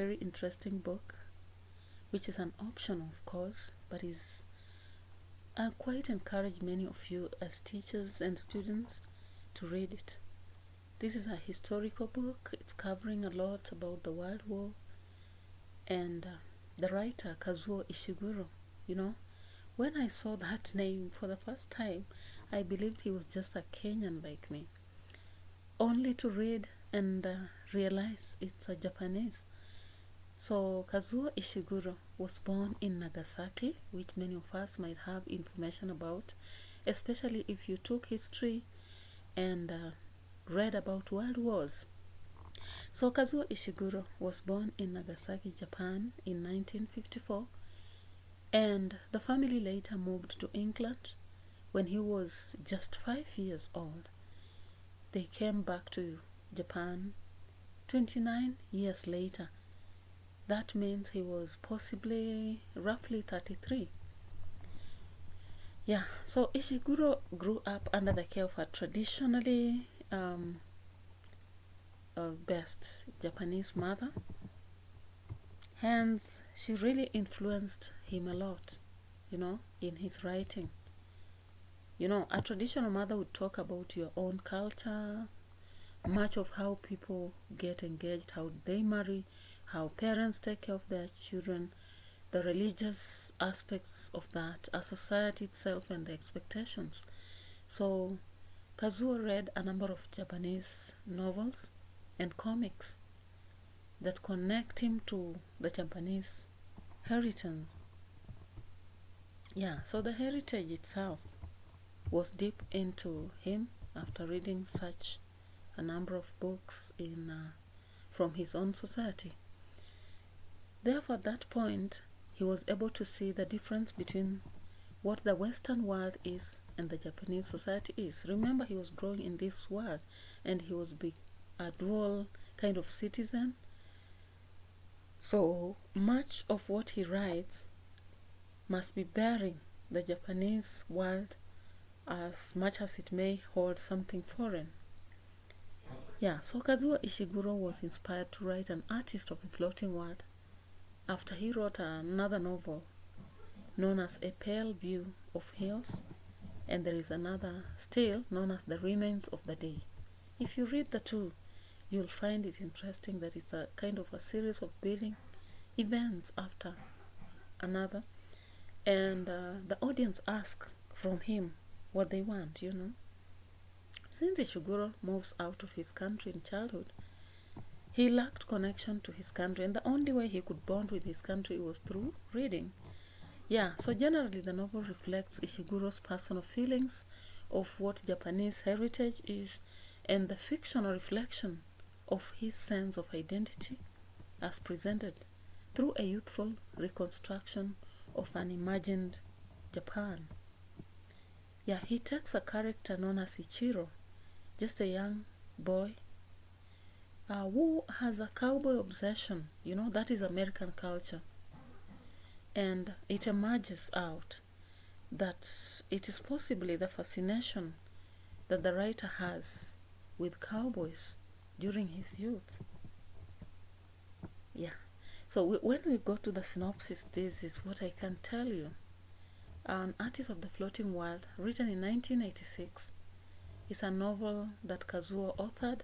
very interesting book, which is an option, of course, but is I quite encourage many of you as teachers and students to read it. This is a historical book. It's covering a lot about the World War, and the writer Kazuo Ishiguro, when I saw that name for the first time, I believed he was just a Kenyan like me, only to read and realize it's a Japanese. So Kazuo Ishiguro was born in Nagasaki, which many of us might have information about, especially if you took history and read about world wars. So Kazuo Ishiguro was born in Nagasaki, Japan in 1954, and the family later moved to England when he was just 5 years old. They came back to Japan 29 years later. That means he was possibly roughly 33. Yeah, so Ishiguro grew up under the care of a traditionally best Japanese mother. Hence, she really influenced him a lot, in his writing. A traditional mother would talk about your own culture, much of how people get engaged, how they marry, how parents take care of their children, the religious aspects of that, a society itself and the expectations. So Kazuo read a number of Japanese novels and comics that connect him to the Japanese heritage. Yeah, so the heritage itself was deep into him after reading such a number of books from his own society. Therefore, at that point, he was able to see the difference between what the Western world is and the Japanese society is. Remember, he was growing in this world, and he was a dual kind of citizen. So much of what he writes must be bearing the Japanese world as much as it may hold something foreign. Yeah, so Kazuo Ishiguro was inspired to write An Artist of the Floating World after he wrote another novel known as A Pale View of Hills, and there is another still known as The Remains of the Day. If you read the two, you'll find it interesting that it's a kind of a series of building events after another, and the audience asks from him what they want, Since Ishiguro moves out of his country in childhood, he lacked connection to his country, and the only way he could bond with his country was through reading. Yeah, so generally the novel reflects Ishiguro's personal feelings of what Japanese heritage is and the fictional reflection of his sense of identity as presented through a youthful reconstruction of an imagined Japan. Yeah, he takes a character known as Ichiro, just a young boy who has a cowboy obsession, that is American culture. And it emerges out that it is possibly the fascination that the writer has with cowboys during his youth. Yeah, so when we go to the synopsis, this is what I can tell you. An Artist of the Floating World, written in 1986, is a novel that Kazuo authored.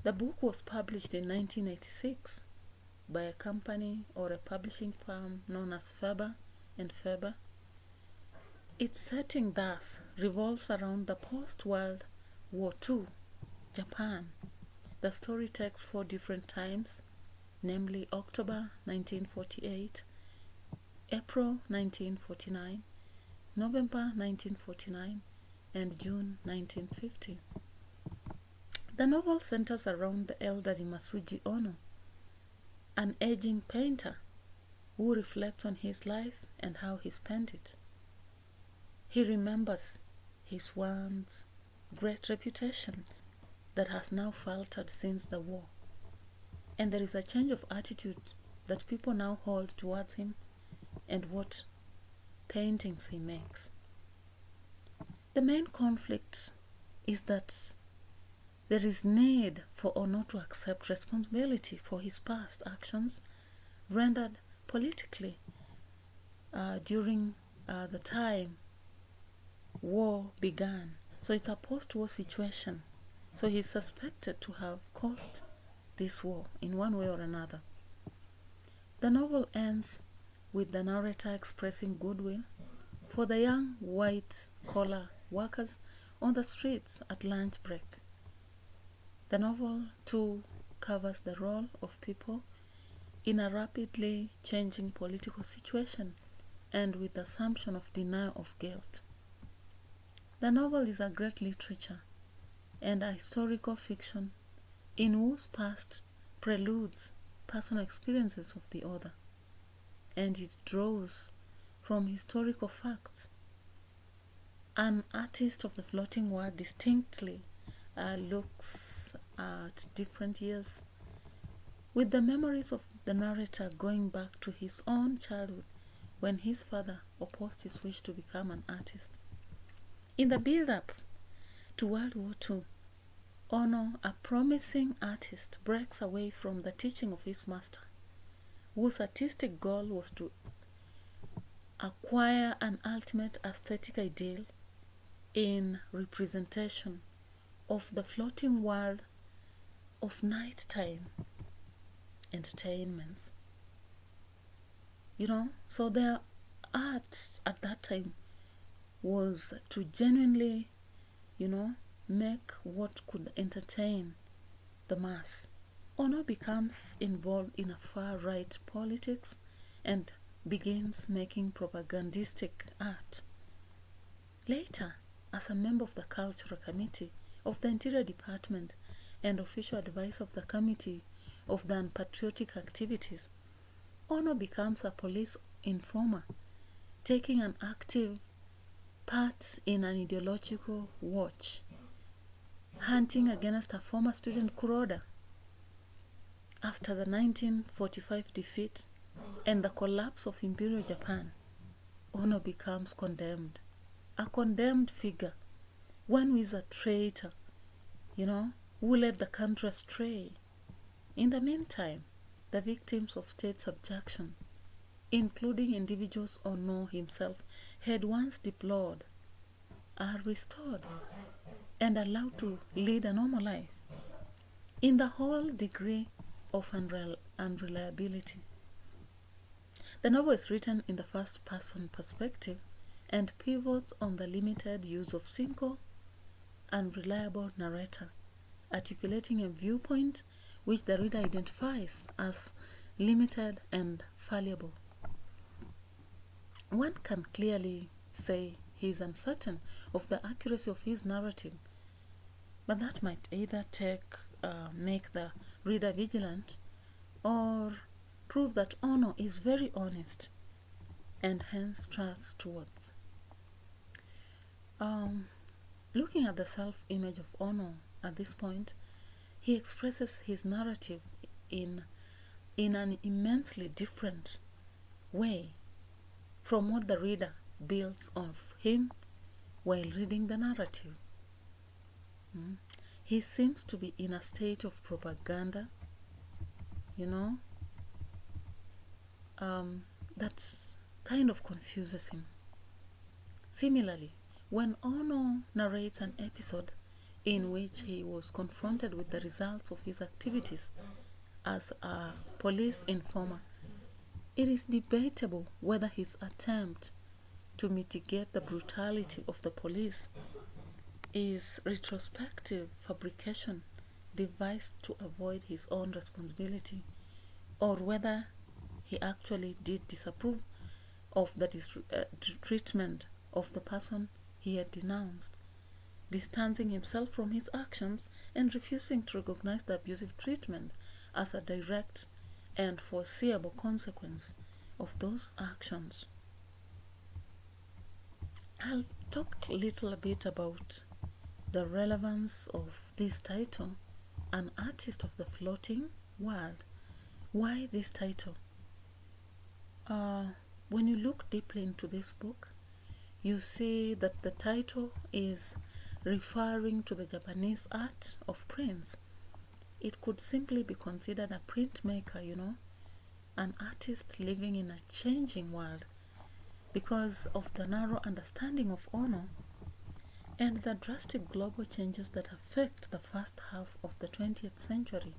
The book was published in 1986 by a company or a publishing firm known as Faber and Faber. Its setting thus revolves around the post-World War II Japan. The story takes 4 different times, namely October 1948, April 1949, November 1949, and June 1950. The novel centers around the elderly Masuji Ono, an aging painter who reflects on his life and how he spent it. He remembers his once great reputation that has now faltered since the war, and there is a change of attitude that people now hold towards him and what paintings he makes. The main conflict is that there is need for Ono to accept responsibility for his past actions rendered politically during the time war began. So it's a post-war situation. So he's suspected to have caused this war in one way or another. The novel ends with the narrator expressing goodwill for the young white-collar workers on the streets at lunch break. The novel, too, covers the role of people in a rapidly changing political situation and with the assumption of denial of guilt. The novel is a great literature and a historical fiction in whose past preludes personal experiences of the author, and it draws from historical facts. An artist of the floating world distinctly looks at different years, with the memories of the narrator going back to his own childhood when his father opposed his wish to become an artist. In the build-up to World War II, Ono, a promising artist, breaks away from the teaching of his master, whose artistic goal was to acquire an ultimate aesthetic ideal in representation of the floating world of nighttime entertainments. So their art at that time was to genuinely, make what could entertain the mass. Ono becomes involved in a far-right politics and begins making propagandistic art. Later, as a member of the Cultural Committee of the Interior Department and official advisor of the Committee of the Unpatriotic Activities, Ono becomes a police informer, taking an active part in an ideological watch, hunting against a former student Kuroda. After the 1945 defeat and the collapse of Imperial Japan, Ono becomes condemned, a condemned figure, one who is a traitor, who led the country astray. In the meantime, the victims of state subjection, including individuals Ono himself had once deplored, are restored and allowed to lead a normal life in the whole degree of unreliability. The novel is written in the first-person perspective and pivots on the limited use of single, unreliable narrator, articulating a viewpoint which the reader identifies as limited and fallible. One can clearly say he is uncertain of the accuracy of his narrative, but that might either make the reader vigilant or prove that Ono is very honest and hence trustworthy. Looking at the self-image of Ono at this point, he expresses his narrative in an immensely different way from what the reader builds of him while reading the narrative. He seems to be in a state of propaganda, that kind of confuses him. Similarly, when Ono narrates an episode in which he was confronted with the results of his activities as a police informer, it is debatable whether his attempt to mitigate the brutality of the police is retrospective fabrication devised to avoid his own responsibility, or whether he actually did disapprove of the treatment of the person he had denounced, distancing himself from his actions and refusing to recognize the abusive treatment as a direct and foreseeable consequence of those actions. I'll talk a little bit about the relevance of this title, An Artist of the Floating World. Why this title? When you look deeply into this book, you see that the title is referring to the Japanese art of prints. It could simply be considered a printmaker, an artist living in a changing world because of the narrow understanding of Ono and the drastic global changes that affect the first half of the 20th century.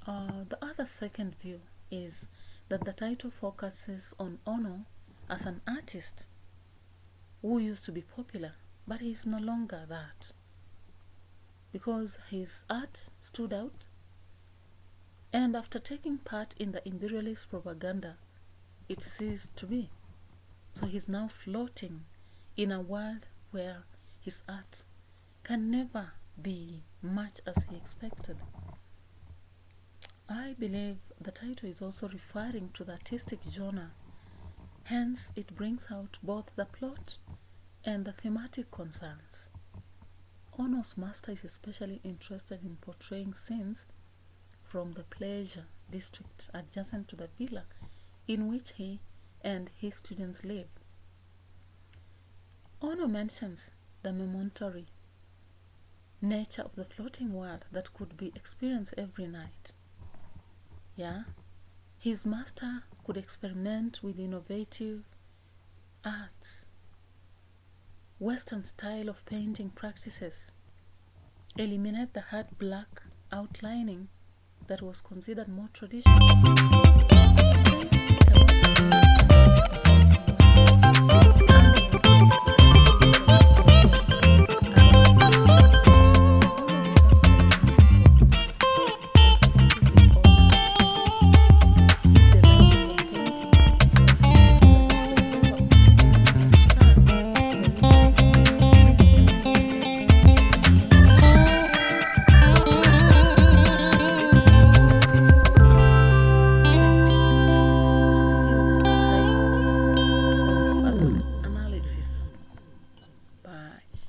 The other second view is that the title focuses on Ono as an artist who used to be popular, but he is no longer that, because his art stood out, and after taking part in the imperialist propaganda, it ceased to be. So he's now floating in a world where his art can never be much as he expected. I believe the title is also referring to the artistic genre, hence it brings out both the plot and the thematic concerns. Ono's master is especially interested in portraying scenes from the pleasure district adjacent to the villa in which he and his students live. Ono mentions the momentary nature of the floating world that could be experienced every night. His master could experiment with innovative arts, Western style of painting practices, eliminate the hard black outlining that was considered more traditional,